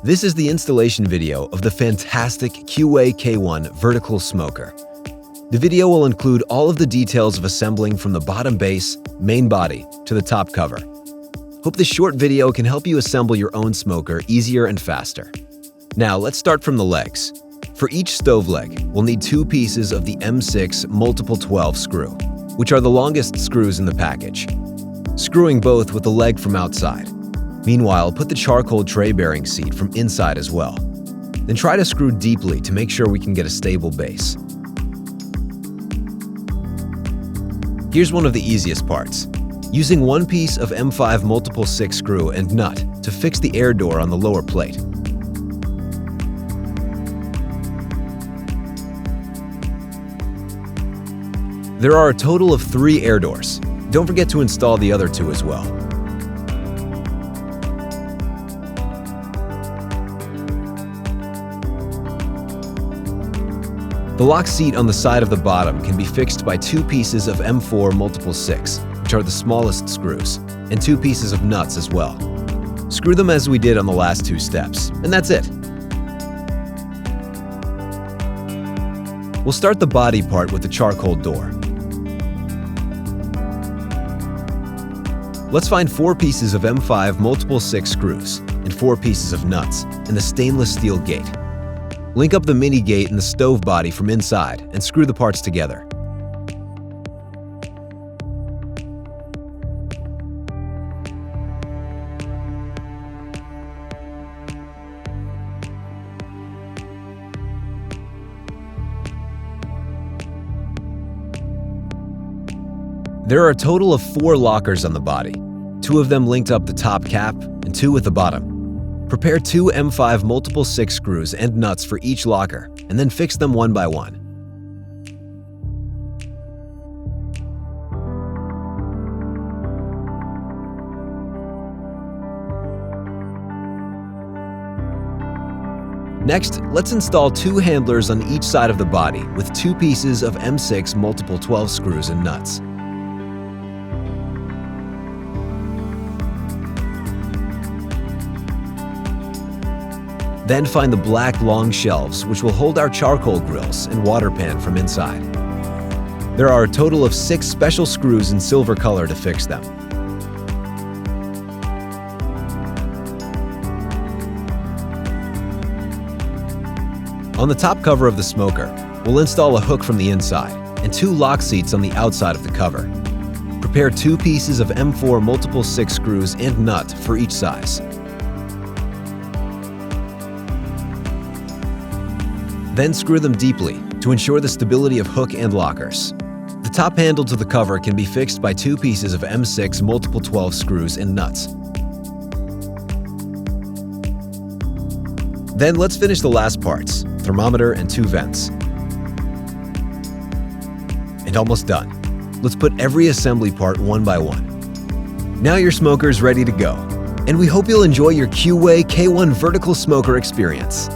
This is the installation video of the fantastic CueWay K-1 vertical smoker. The video will include all of the details of assembling from the bottom base, main body, to the top cover. Hope this short video can help you assemble your own smoker easier and faster. Now let's start from the legs. For each stove leg, we'll need 2 pieces of the M6 multiple 12 screw, which are the longest screws in the package. Screwing both with the leg from outside. Meanwhile, put the charcoal tray bearing seat from inside as well. Then try to screw deeply to make sure we can get a stable base. Here's one of the easiest parts. Using 1 piece of M5 multiple 6 screw and nut to fix the air door on the lower plate. There are a total of 3 air doors. Don't forget to install the other 2 as well. The lock seat on the side of the bottom can be fixed by 2 pieces of M4 multiple 6, which are the smallest screws, and 2 pieces of nuts as well. Screw them as we did on the last 2 steps, and that's it. We'll start the body part with the charcoal door. Let's find 4 pieces of M5 multiple 6 screws and 4 pieces of nuts and the stainless steel gate. Link up the mini gate and the stove body from inside and screw the parts together. There are a total of 4 lockers on the body, 2 of them linked up the top cap and 2 at the bottom. Prepare 2 M5 multiple 6 screws and nuts for each locker, and then fix them one by one. Next, let's install 2 handlers on each side of the body with 2 pieces of M6 multiple 12 screws and nuts. Then find the black long shelves which will hold our charcoal grills and water pan from inside. There are a total of 6 special screws in silver color to fix them. On the top cover of the smoker, we'll install a hook from the inside and 2 lock seats on the outside of the cover. Prepare 2 pieces of M4 multiple 6 screws and nut for each size. Then screw them deeply to ensure the stability of hook and lockers. The top handle to the cover can be fixed by 2 pieces of M6 multiple 12 screws and nuts. Then let's finish the last parts, thermometer and 2 vents. And almost done. Let's put every assembly part one by one. Now your smoker's ready to go. And we hope you'll enjoy your CueWay K-1 vertical smoker experience.